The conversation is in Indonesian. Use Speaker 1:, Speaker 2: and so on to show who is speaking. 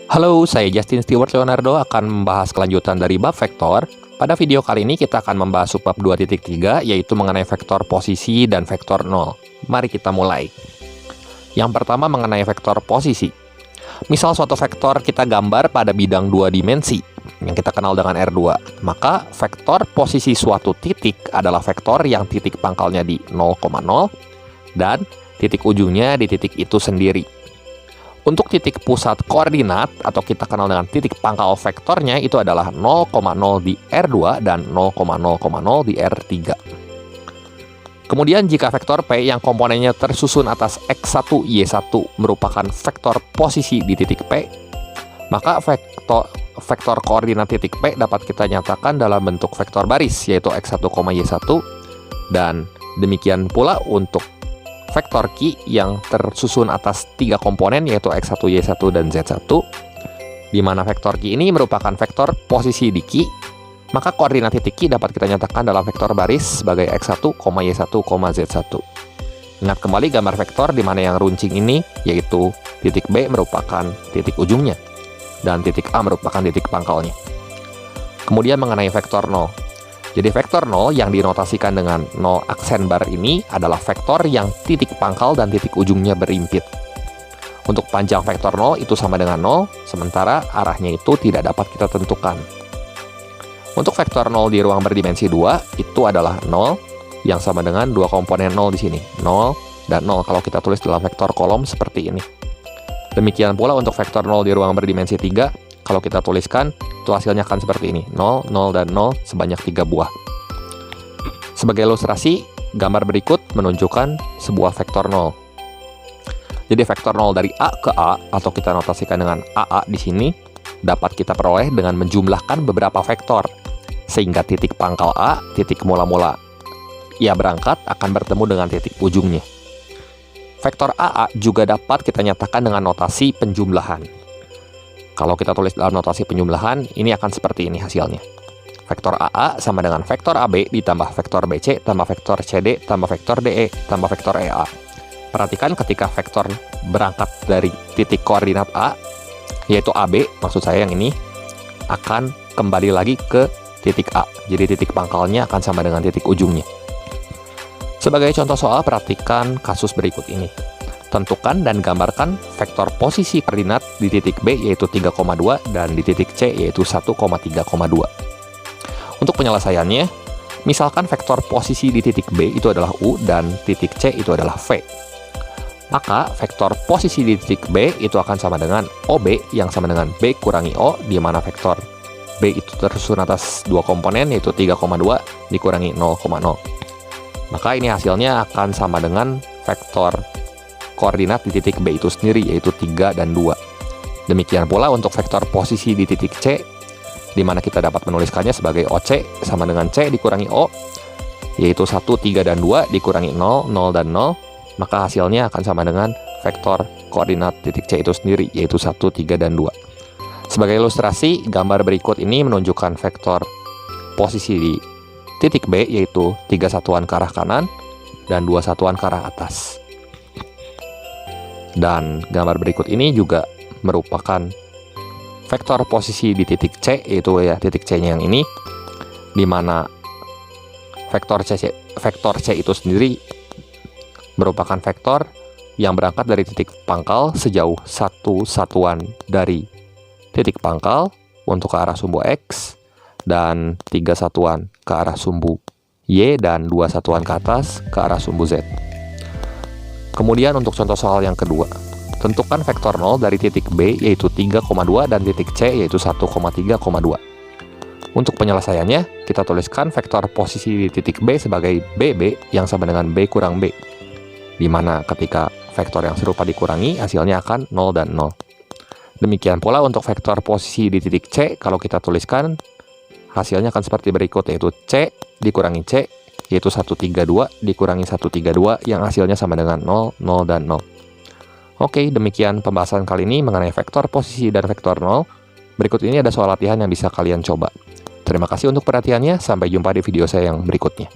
Speaker 1: Halo, saya Justin Stewart Leonardo akan membahas kelanjutan dari bab vektor. Pada video kali ini kita akan membahas subbab 2.3 yaitu mengenai vektor posisi dan vektor 0. Mari kita mulai. Yang pertama mengenai vektor posisi. Misal suatu vektor kita gambar pada bidang 2 dimensi yang kita kenal dengan R2. Maka vektor posisi suatu titik adalah vektor yang titik pangkalnya di 0,0 dan titik ujungnya di titik itu sendiri. Untuk titik pusat koordinat atau kita kenal dengan titik pangkal vektornya itu adalah 0,0 di R2 dan 0,0,0 di R3. Kemudian jika vektor P yang komponennya tersusun atas X1, Y1 merupakan vektor posisi di titik P, maka vektor koordinat titik P dapat kita nyatakan dalam bentuk vektor baris yaitu X1, Y1 dan demikian pula untuk vektor Q yang tersusun atas 3 komponen yaitu X1, Y1, dan Z1, di mana vektor Q ini merupakan vektor posisi di Q, maka koordinat titik Q dapat kita nyatakan dalam vektor baris sebagai X1, Y1, Z1. Ingat kembali gambar vektor di mana yang runcing ini yaitu titik B merupakan titik ujungnya dan titik A merupakan titik pangkalnya. Kemudian mengenai vektor 0. Jadi vektor 0 yang dinotasikan dengan 0 aksen bar ini adalah vektor yang titik pangkal dan titik ujungnya berimpit. Untuk panjang vektor 0 itu sama dengan 0, sementara arahnya itu tidak dapat kita tentukan. Untuk vektor 0 di ruang berdimensi 2 itu adalah 0 yang sama dengan 2 komponen 0 di sini, 0 dan 0 kalau kita tulis dalam vektor kolom seperti ini. Demikian pula untuk vektor 0 di ruang berdimensi 3, kalau kita tuliskan, itu hasilnya akan seperti ini. 0, 0, dan 0 sebanyak 3 buah. Sebagai ilustrasi, gambar berikut menunjukkan sebuah vektor 0. Jadi vektor 0 dari A ke A, atau kita notasikan dengan AA di sini, dapat kita peroleh dengan menjumlahkan beberapa vektor. Sehingga titik pangkal A, titik mula-mula ia berangkat, akan bertemu dengan titik ujungnya. Vektor AA juga dapat kita nyatakan dengan notasi penjumlahan. Kalau kita tulis dalam notasi penjumlahan, ini akan seperti ini hasilnya. Vektor AA sama dengan vektor AB ditambah vektor BC tambah vektor CD tambah vektor DE tambah vektor EA. Perhatikan ketika vektor berangkat dari titik koordinat A, yaitu AB, maksud saya yang ini, akan kembali lagi ke titik A. Jadi titik pangkalnya akan sama dengan titik ujungnya. Sebagai contoh soal, perhatikan kasus berikut ini. Tentukan dan gambarkan vektor posisi koordinat di titik B yaitu 3,2 dan di titik C yaitu 1,3,2. Untuk penyelesaiannya, misalkan vektor posisi di titik B itu adalah U dan titik C itu adalah V. Maka vektor posisi di titik B itu akan sama dengan OB yang sama dengan B kurangi O, di mana vektor B itu tersusun atas 2 komponen yaitu 3,2 dikurangi 0,0. Maka ini hasilnya akan sama dengan vektor koordinat di titik B itu sendiri yaitu 3 dan 2. Demikian pula untuk vektor posisi di titik C, di mana kita dapat menuliskannya sebagai OC sama dengan C dikurangi O, yaitu 1, 3, dan 2 dikurangi 0, 0, dan 0, maka hasilnya akan sama dengan vektor koordinat titik C itu sendiri yaitu 1, 3, dan 2. Sebagai ilustrasi, gambar berikut ini menunjukkan vektor posisi di titik B yaitu 3 satuan ke arah kanan dan 2 satuan ke arah atas. Dan gambar berikut ini juga merupakan vektor posisi di titik C, yaitu ya titik C-nya yang ini, di mana vektor C itu sendiri merupakan vektor yang berangkat dari titik pangkal sejauh 1 satuan dari titik pangkal untuk ke arah sumbu X, dan 3 satuan ke arah sumbu Y, dan 2 satuan ke atas ke arah sumbu Z. Kemudian untuk contoh soal yang kedua, tentukan vektor 0 dari titik B yaitu 3,2 dan titik C yaitu 1,3,2. Untuk penyelesaiannya, kita tuliskan vektor posisi di titik B sebagai BB yang sama dengan B kurang B, di mana ketika vektor yang serupa dikurangi, hasilnya akan 0 dan 0. Demikian pula untuk vektor posisi di titik C, kalau kita tuliskan, hasilnya akan seperti berikut, yaitu C dikurangi C yaitu 132 dikurangi 132 yang hasilnya sama dengan 0, 0, dan 0. Oke, demikian pembahasan kali ini mengenai vektor posisi dan vektor 0. Berikut ini ada soal latihan yang bisa kalian coba. Terima kasih untuk perhatiannya, sampai jumpa di video saya yang berikutnya.